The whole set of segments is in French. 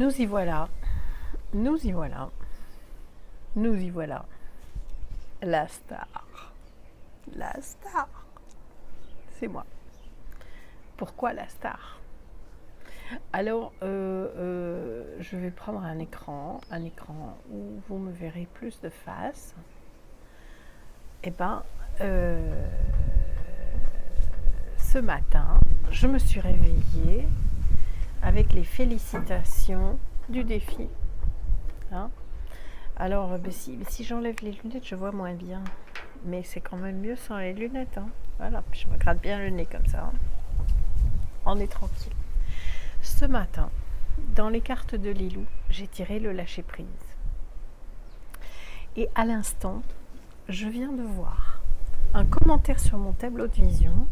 Nous y voilà, nous y voilà, nous y voilà. La star, la star, c'est moi. Pourquoi la star? Alors, je vais prendre un écran où vous me verrez plus de face. Et ben, ce matin, je me suis réveillée avec les félicitations du défi. Hein? Alors, si j'enlève les lunettes, je vois moins bien. Mais c'est quand même mieux sans les lunettes. Hein. Voilà, je me gratte bien le nez comme ça. Hein. On est tranquille. Ce matin, dans les cartes de Lilou, j'ai tiré le lâcher-prise. Et à l'instant, je viens de voir un commentaire sur mon tableau de vision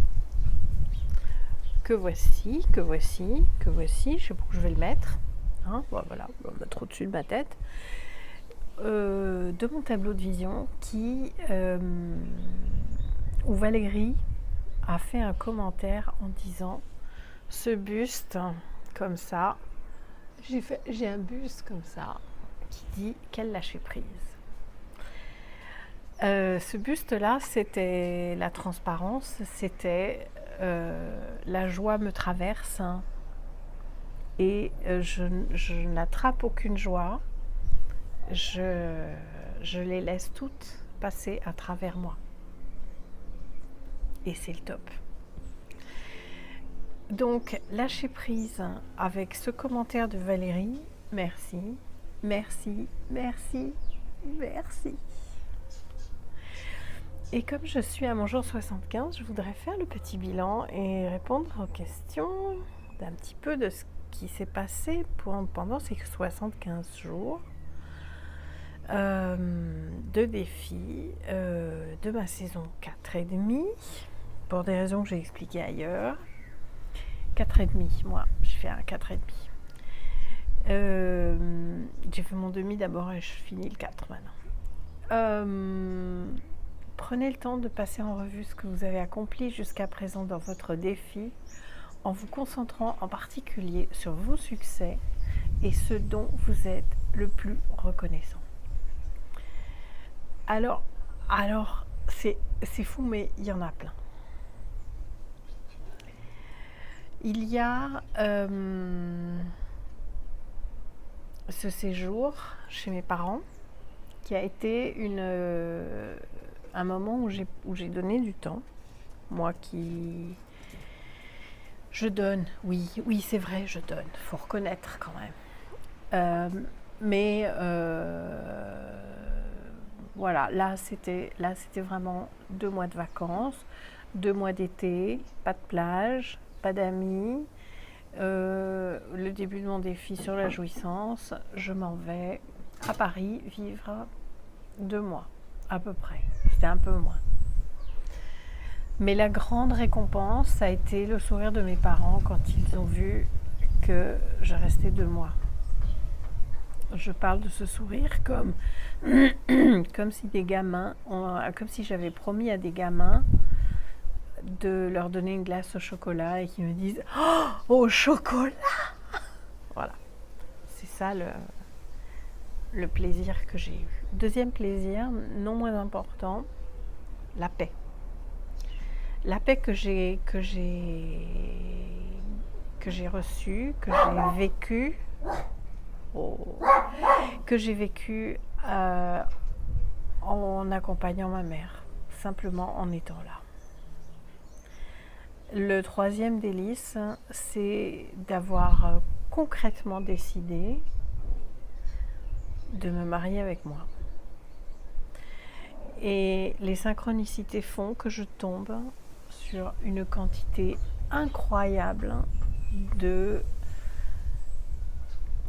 que voici, je sais pas où je vais le mettre. Hein, bon, voilà, on va mettre au-dessus de ma tête. De mon tableau de vision où Valérie a fait un commentaire en disant ce buste comme ça, j'ai un buste comme ça qui dit quel lâcher prise. Ce buste là, c'était la transparence, c'était la joie me traverse hein, et je n'attrape aucune joie. Je les laisse toutes passer à travers moi. Et c'est le top. Donc, lâcher prise avec ce commentaire de Valérie. Merci, merci, merci, merci. Et comme je suis à mon jour 75, je voudrais faire le petit bilan et répondre aux questions d'un petit peu de ce qui s'est passé pendant ces 75 jours. De défis de ma saison 4,5 pour des raisons que j'ai expliquées ailleurs. 4,5, moi je fais un 4,5. J'ai fait mon demi d'abord et je finis le 4 maintenant. Prenez le temps de passer en revue ce que vous avez accompli jusqu'à présent dans votre défi en vous concentrant en particulier sur vos succès et ce dont vous êtes le plus reconnaissant. Alors c'est fou, mais il y en a plein. Il y a ce séjour chez mes parents qui a été un moment où j'ai donné du temps. Moi qui... Je donne, oui, c'est vrai, je donne. Il faut reconnaître quand même. Voilà, là c'était vraiment 2 mois de vacances, 2 mois d'été, pas de plage, pas d'amis, le début de mon défi sur la jouissance, je m'en vais à Paris vivre 2 mois à peu près, c'était un peu moins. Mais la grande récompense, ça a été le sourire de mes parents quand ils ont vu que je restais 2 mois. Je parle de ce sourire comme si des gamins, comme si j'avais promis à des gamins de leur donner une glace au chocolat et qu'ils me disent « Oh, au chocolat !» Voilà, c'est ça le plaisir que j'ai eu. Deuxième plaisir, non moins important, la paix. La paix que j'ai reçue, que j'ai vécue. Que j'ai vécu en accompagnant ma mère, simplement en étant là. Le troisième délice, c'est d'avoir concrètement décidé de me marier avec moi. Et les synchronicités font que je tombe sur une quantité incroyable de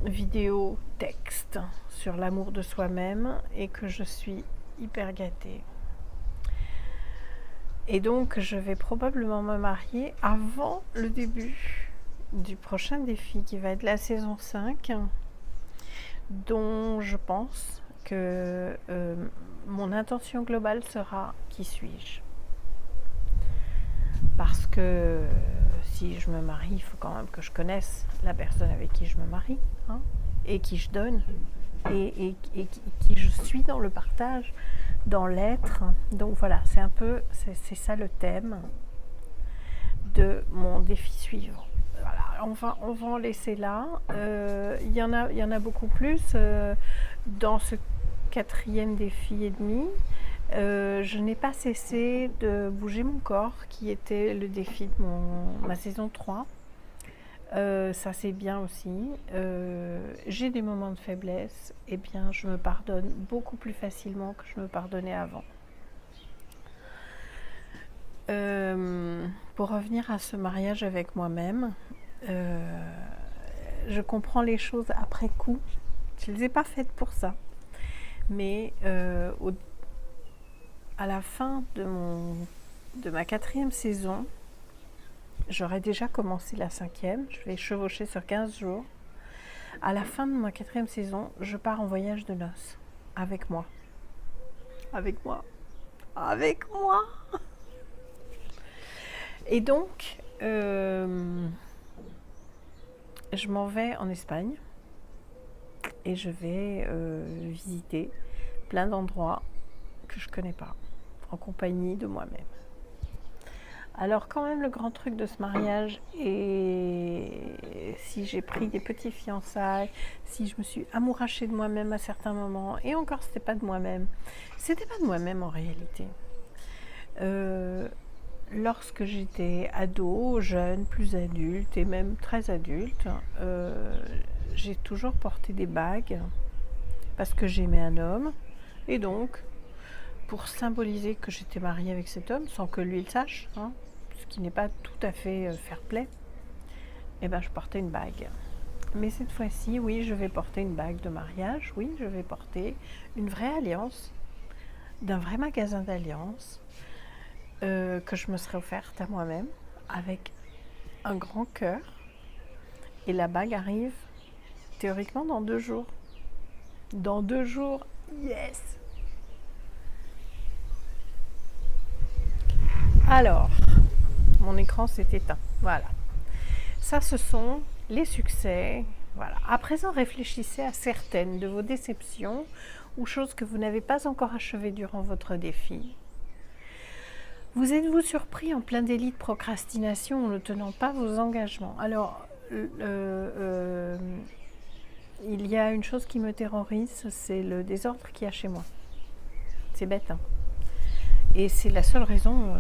vidéo, texte sur l'amour de soi-même et que je suis hyper gâtée. Et donc je vais probablement me marier avant le début du prochain défi qui va être la saison 5 dont je pense que mon intention globale sera qui suis-je, parce que si je me marie, il faut quand même que je connaisse la personne avec qui je me marie. Hein. et qui je donne et qui je suis dans le partage, dans l'être. Donc voilà, c'est ça le thème de mon défi suivant. Voilà, on va en laisser là. Il y en a beaucoup plus dans ce 4e défi et demi. Je n'ai pas cessé de bouger mon corps, qui était le défi de ma saison 3. Ça c'est bien aussi. J'ai des moments de faiblesse, et bien je me pardonne beaucoup plus facilement que je me pardonnais avant. Pour revenir à ce mariage avec moi-même, je comprends les choses après coup. Je ne les ai pas faites pour ça. Mais à la fin de ma 4e saison, j'aurais déjà commencé la 5e. Je vais chevaucher sur 15 jours. À la fin de ma 4e saison, je pars en voyage de noces. Avec moi. Avec moi. Avec moi. Et donc, je m'en vais en Espagne. Et je vais visiter plein d'endroits que je ne connais pas, en compagnie de moi-même. Alors quand même le grand truc de ce mariage, et si j'ai pris des petits fiançailles, si je me suis amourachée de moi-même à certains moments, et encore c'était pas de moi-même en réalité. Lorsque j'étais ado, jeune, plus adulte et même très adulte, j'ai toujours porté des bagues parce que j'aimais un homme, et donc pour symboliser que j'étais mariée avec cet homme sans que lui le sache, hein, ce qui n'est pas tout à fait fair-play, et ben je portais une bague. Mais cette fois-ci, oui, je vais porter une bague de mariage, oui, je vais porter une vraie alliance d'un vrai magasin d'alliances que je me serais offerte à moi-même avec un grand cœur, et la bague arrive théoriquement dans 2 jours. Dans 2 jours, yes! Alors, mon écran s'est éteint. Voilà. Ça, ce sont les succès. Voilà. À présent, réfléchissez à certaines de vos déceptions ou choses que vous n'avez pas encore achevées durant votre défi. Vous êtes-vous surpris en plein délit de procrastination en ne tenant pas vos engagements? Alors, il y a une chose qui me terrorise, c'est le désordre qu'il y a chez moi. C'est bête, hein? Et c'est la seule raison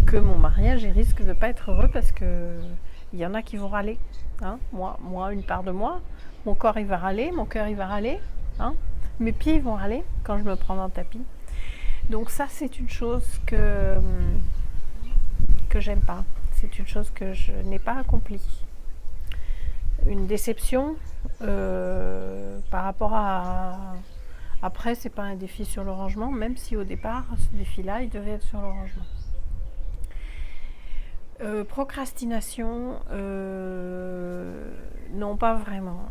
que mon mariage risque de ne pas être heureux, parce que il y en a qui vont râler. Hein? Moi, une part de moi, mon corps il va râler, mon cœur il va râler, hein? Mes pieds ils vont râler quand je me prends dans le tapis. Donc ça, c'est une chose que j'aime pas. C'est une chose que je n'ai pas accomplie. Une déception par rapport à... Après, c'est pas un défi sur le rangement, même si au départ, ce défi-là, il devait être sur le rangement. Procrastination, non, pas vraiment.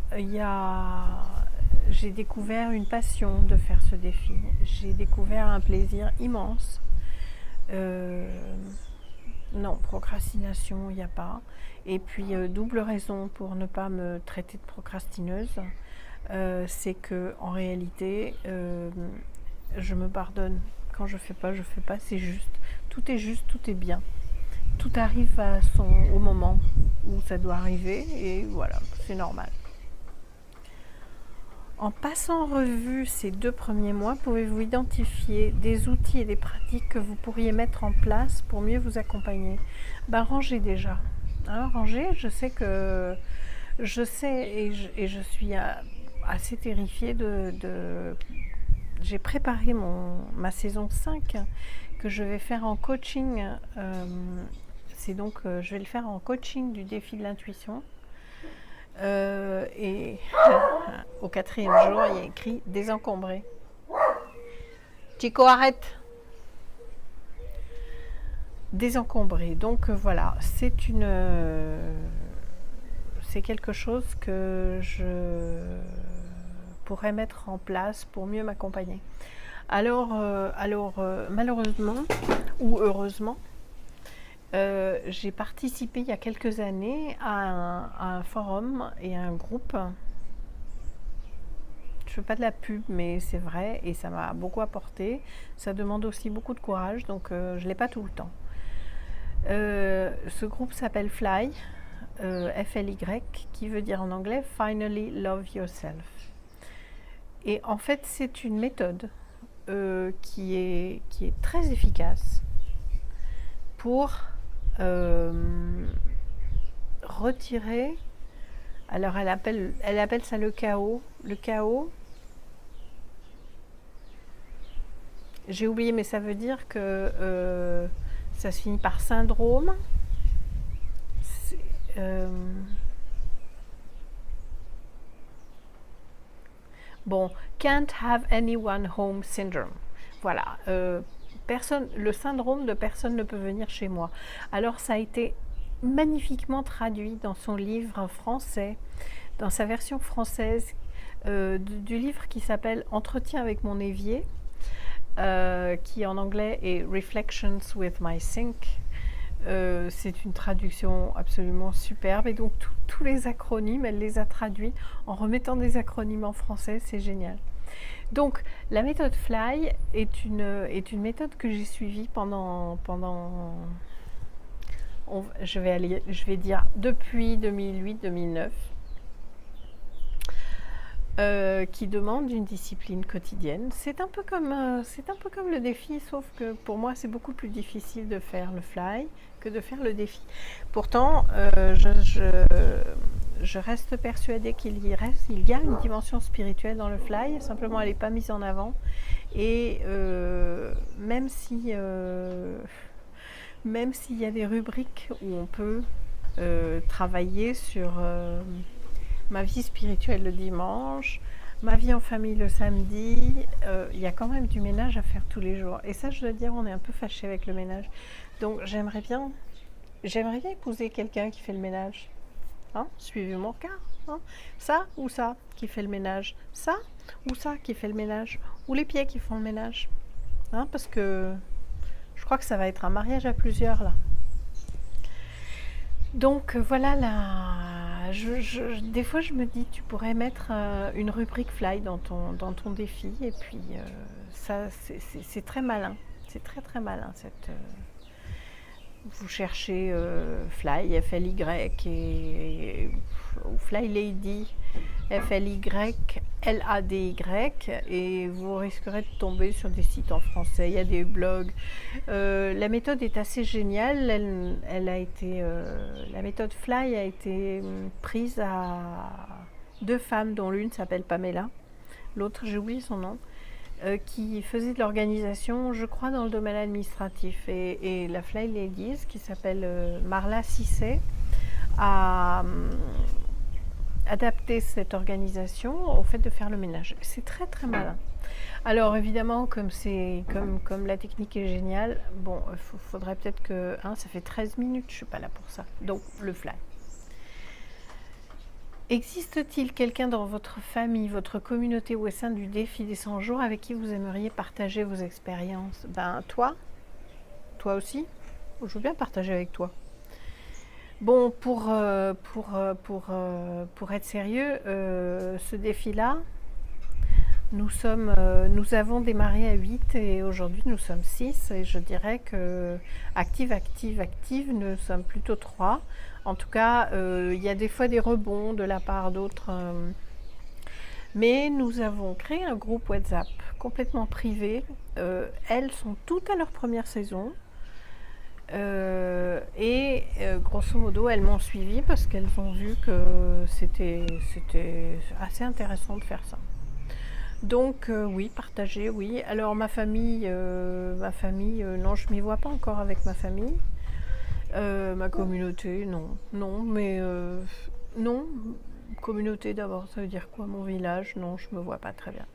J'ai découvert une passion de faire ce défi. J'ai découvert un plaisir immense. Non, procrastination, il n'y a pas. Et puis, double raison pour ne pas me traiter de procrastineuse, c'est que en réalité, je me pardonne. Quand je fais pas, c'est juste. Tout est juste, tout est bien. Tout arrive au moment où ça doit arriver, et voilà, c'est normal. En passant en revue ces 2 premiers mois, pouvez-vous identifier des outils et des pratiques que vous pourriez mettre en place pour mieux vous accompagner? Rangez déjà. Hein, ranger, je sais et je suis assez terrifiée j'ai préparé ma saison 5 que je vais faire en coaching. Je vais le faire en coaching du défi de l'intuition. Et au 4e jour, il y a écrit désencombrer. Chico, arrête! Désencombrer. Donc voilà, c'est quelque chose que je pourrais mettre en place pour mieux m'accompagner. Alors malheureusement ou heureusement, J'ai participé il y a quelques années à un forum et à un groupe. Je fais pas de la pub, mais c'est vrai et ça m'a beaucoup apporté. Ça demande aussi beaucoup de courage, donc je l'ai pas tout le temps. Ce groupe s'appelle Fly, F-L-Y, qui veut dire en anglais Finally Love Yourself. Et en fait, c'est une méthode qui est très efficace pour retirer. Alors elle appelle ça le chaos. Le chaos, j'ai oublié, mais ça veut dire que ça se finit par syndrome. Euh, bon, can't have anyone home syndrome. Voilà. Le syndrome de personne ne peut venir chez moi. Alors ça a été magnifiquement traduit dans son livre français, dans sa version française du livre qui s'appelle Entretien avec mon évier, qui en anglais est Reflections with my sink. C'est une traduction absolument superbe et donc tous les acronymes, elle les a traduits en remettant des acronymes en français, c'est génial. Donc la méthode Fly est une méthode que j'ai suivie je vais dire depuis 2008-2009, qui demande une discipline quotidienne. C'est un peu comme le défi, sauf que pour moi c'est beaucoup plus difficile de faire le fly que de faire le défi. Pourtant, je reste persuadée qu'il y a une dimension spirituelle dans le fly, simplement elle n'est pas mise en avant. Et même s'il y a des rubriques où on peut travailler sur ma vie spirituelle le dimanche, ma vie en famille le samedi, il y a quand même du ménage à faire tous les jours. Et ça, je dois dire, on est un peu fâché avec le ménage. Donc j'aimerais bien épouser quelqu'un qui fait le ménage. Hein, suivez mon regard. Hein. Ça ou ça qui fait le ménage. Ça ou ça qui fait le ménage. Ou les pieds qui font le ménage. Hein, parce que je crois que ça va être un mariage à plusieurs là. Donc voilà, des fois je me dis tu pourrais mettre une rubrique fly dans ton défi et puis ça c'est très malin, c'est très très malin vous cherchez Fly, F-L-Y ou Fly Lady, F-L-Y, L-A-D-Y et vous risquerez de tomber sur des sites en français, il y a des blogs. La méthode est assez géniale, la méthode Fly a été prise à 2 femmes dont l'une s'appelle Pamela, l'autre j'ai oublié son nom. Qui faisait de l'organisation, je crois, dans le domaine administratif. Et la Fly Ladies, qui s'appelle Marla Cissé, a adapté cette organisation au fait de faire le ménage. C'est très très malin. Alors évidemment, comme la technique est géniale, bon, faudrait peut-être que... ça fait 13 minutes, je ne suis pas là pour ça. Donc, le Fly. Existe-t-il quelqu'un dans votre famille, votre communauté ou au sein du défi des 100 jours avec qui vous aimeriez partager vos expériences? Ben toi aussi, je veux bien partager avec toi. Bon, pour être sérieux, ce défi-là, nous avons démarré à 8 et aujourd'hui nous sommes 6 et je dirais que active, nous sommes plutôt 3. En tout cas, il y a des fois des rebonds de la part d'autres. Mais nous avons créé un groupe WhatsApp complètement privé. Elles sont toutes à leur première saison. Grosso modo, elles m'ont suivi parce qu'elles ont vu que c'était assez intéressant de faire ça. Donc oui, partager, oui. Alors ma famille, non, je m'y vois pas encore avec ma famille. Ma communauté, non. Non. Communauté d'abord, ça veut dire quoi? Mon village, non, je me vois pas très bien.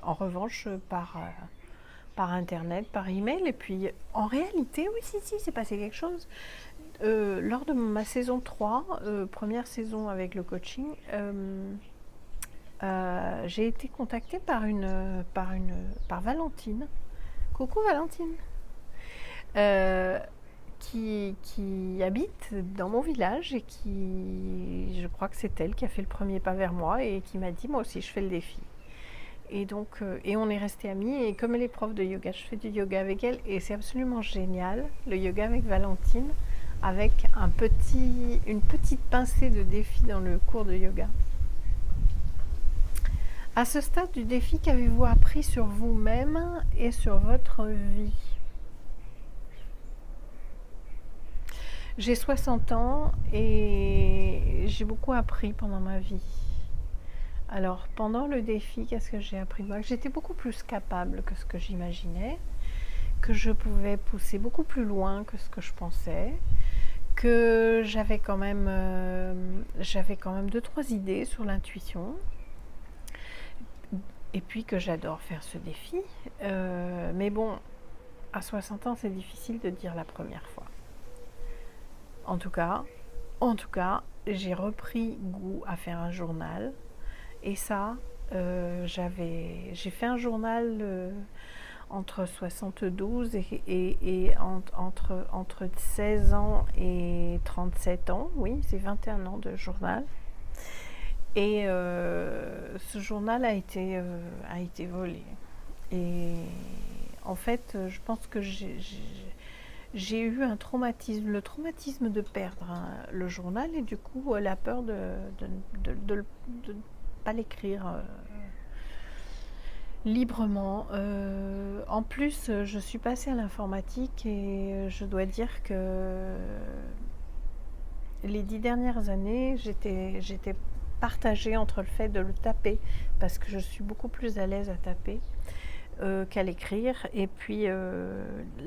En revanche, par internet, par email, et puis en réalité, oui, si, c'est passé quelque chose. Lors de ma saison 3, première saison avec le coaching, j'ai été contactée par Valentine. Coucou Valentine. qui habite dans mon village et je crois que c'est elle qui a fait le premier pas vers moi et qui m'a dit moi aussi je fais le défi. Et donc, et on est restés amis et comme elle est prof de yoga, je fais du yoga avec elle et c'est absolument génial, le yoga avec Valentine, avec une petite pincée de défi dans le cours de yoga. À ce stade du défi, qu'avez-vous appris sur vous-même et sur votre vie? J'ai 60 ans et j'ai beaucoup appris pendant ma vie. Alors, pendant le défi, qu'est-ce que j'ai appris de moi? Que j'étais beaucoup plus capable que ce que j'imaginais, que je pouvais pousser beaucoup plus loin que ce que je pensais, que j'avais quand même 2-3 idées sur l'intuition, et puis que j'adore faire ce défi. Mais bon, à 60 ans, c'est difficile de dire la première fois. En tout cas, j'ai repris goût à faire un journal. Et ça, j'ai fait un journal entre 72 et entre 16 ans et 37 ans. Oui, c'est 21 ans de journal. Et ce journal a été volé. Et en fait, je pense que j'ai eu un traumatisme, le traumatisme de perdre le journal et du coup la peur de ne pas l'écrire librement. En plus, je suis passée à l'informatique et je dois dire que les 10 dernières années, j'étais partagée entre le fait de le taper, parce que je suis beaucoup plus à l'aise à taper qu'à l'écrire. Et puis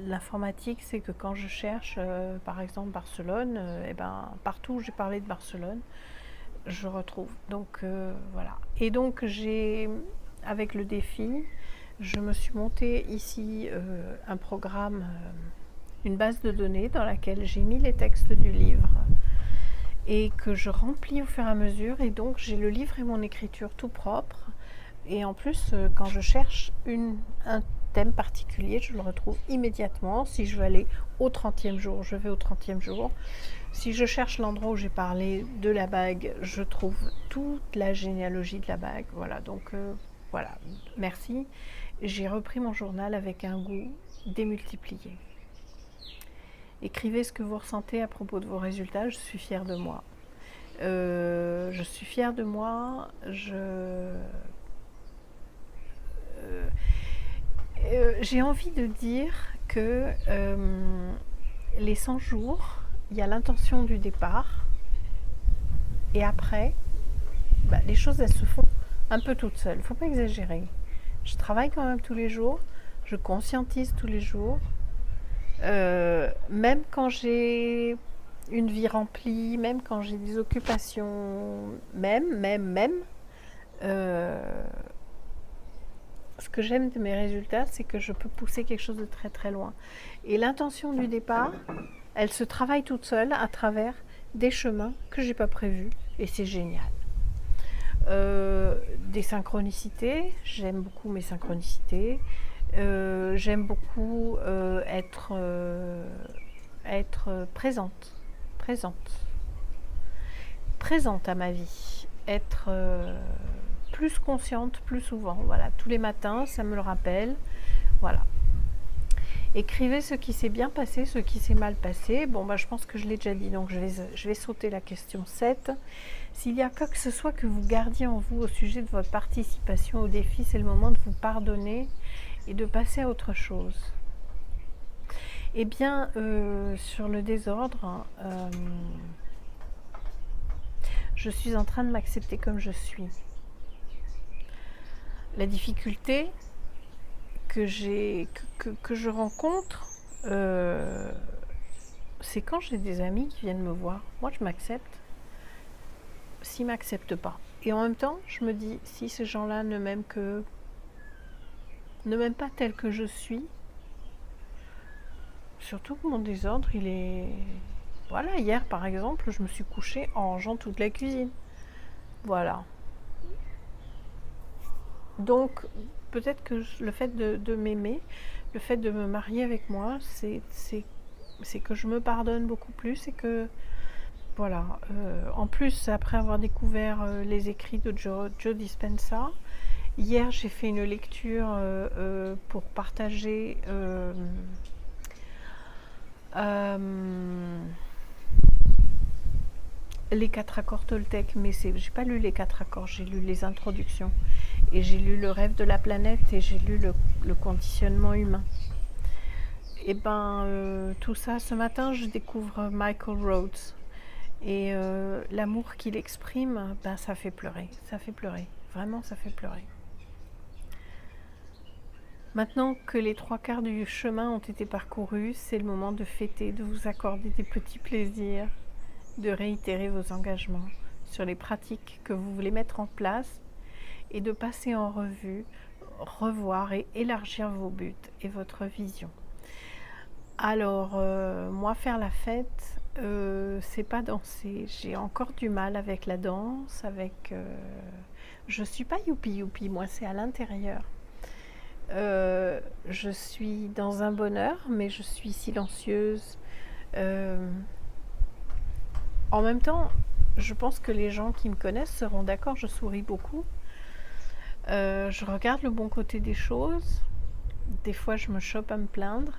l'informatique, c'est que quand je cherche, par exemple Barcelone, et ben, partout où j'ai parlé de Barcelone, je retrouve. Donc voilà. Et donc avec le défi, je me suis montée ici un programme, une base de données dans laquelle j'ai mis les textes du livre et que je remplis au fur et à mesure. Et donc j'ai le livre et mon écriture tout propre. Et en plus, quand je cherche un thème particulier, je le retrouve immédiatement. Si je veux aller au 30e jour, je vais au 30e jour. Si je cherche l'endroit où j'ai parlé de la bague, je trouve toute la généalogie de la bague. Voilà, donc voilà, merci. J'ai repris mon journal avec un goût démultiplié. Écrivez ce que vous ressentez à propos de vos résultats, je suis fière de moi. Je suis fière de moi, j'ai envie de dire que les 100 jours, il y a l'intention du départ et après, les choses elles se font un peu toutes seules. Il ne faut pas exagérer. Je travaille quand même tous les jours, je conscientise tous les jours. Même quand j'ai une vie remplie, même quand j'ai des occupations, ce que j'aime de mes résultats, c'est que je peux pousser quelque chose de très très loin. Et l'intention du départ, elle se travaille toute seule à travers des chemins que j'ai pas prévus et c'est génial. Des synchronicités, j'aime beaucoup mes synchronicités. J'aime beaucoup être présente à ma vie, être plus consciente plus souvent. Voilà, tous les matins, ça me le rappelle. Voilà. Écrivez ce qui s'est bien passé, ce qui s'est mal passé. Bon, je pense que je l'ai déjà dit, donc je vais sauter la question 7. S'il y a quoi que ce soit que vous gardiez en vous au sujet de votre participation au défi, c'est le moment de vous pardonner et de passer à autre chose. Eh bien, sur le désordre, je suis en train de m'accepter comme je suis. La difficulté que je rencontre, c'est quand j'ai des amis qui viennent me voir. Moi, je m'accepte. S'ils ne m'acceptent pas. Et en même temps, je me dis, si ces gens-là ne m'aiment pas tel que je suis, surtout que mon désordre, il est... Voilà, hier, par exemple, je me suis couchée en rangeant toute la cuisine. Voilà. Donc, peut-être que le fait de m'aimer, le fait de me marier avec moi, c'est c'est que je me pardonne beaucoup plus et que, voilà. En plus, après avoir découvert les écrits de Joe Dispenza, hier j'ai fait une lecture pour partager les 4 accords Toltec, mais j'ai pas lu les 4 accords, j'ai lu les introductions. Et j'ai lu Le rêve de la planète et j'ai lu le conditionnement humain. Et ben tout ça, ce matin, je découvre Michael Rhodes. Et l'amour qu'il exprime, ben, ça fait pleurer. Ça fait pleurer. Vraiment, ça fait pleurer. Maintenant que les 3/4 du chemin ont été parcourus, c'est le moment de fêter, de vous accorder des petits plaisirs, de réitérer vos engagements sur les pratiques que vous voulez mettre en place et de passer en revue, revoir et élargir vos buts et votre vision. Alors, moi, faire la fête, c'est pas danser. J'ai encore du mal avec la danse, je suis pas youpi, moi, c'est à l'intérieur. Je suis dans un bonheur, mais je suis silencieuse. En même temps, je pense que les gens qui me connaissent seront d'accord, je souris beaucoup. Je regarde le bon côté des choses. Des fois, je me chope à me plaindre.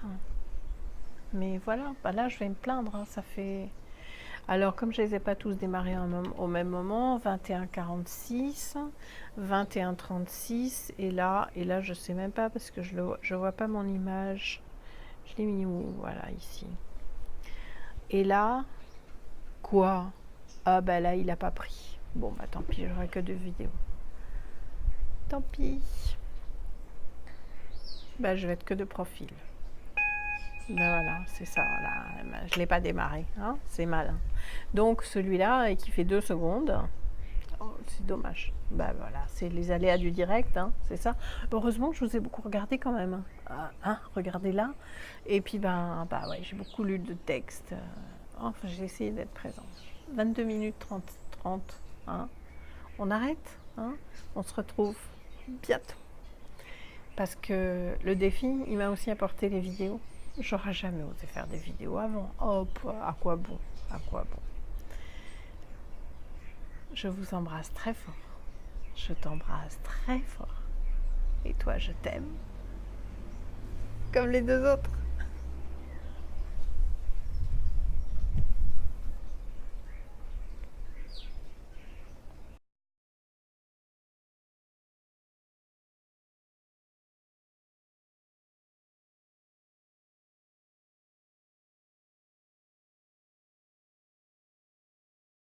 Mais voilà, bah là, je vais me plaindre. Ça fait... Alors, comme je ne les ai pas tous démarrés au même moment, 21h46, 21h36, et là, je ne sais même pas parce que je ne vois pas mon image. Je l'ai mis où? Voilà, ici. Et là, quoi? Ah bah là, il n'a pas pris. Bon, bah tant pis, j'aurai que 2 vidéos. Tant pis. Bah, je vais être que de profil. Ben voilà, c'est ça, voilà. Je ne l'ai pas démarré, hein, c'est mal. Donc celui-là, qui fait 2 secondes, oh, c'est dommage. Ben voilà, c'est les aléas du direct, hein, c'est ça. Heureusement que je vous ai beaucoup regardé quand même. Hein, regardez là. Et puis, bah ouais, j'ai beaucoup lu de textes. Enfin, j'ai essayé d'être présente. 22 minutes 30, hein. On arrête, hein. On se retrouve bientôt. Parce que le défi, il m'a aussi apporté les vidéos. J'aurais jamais osé faire des vidéos avant. Hop, à quoi bon? À quoi bon? Je vous embrasse très fort. Je t'embrasse très fort. Et toi, je t'aime. Comme les 2 autres.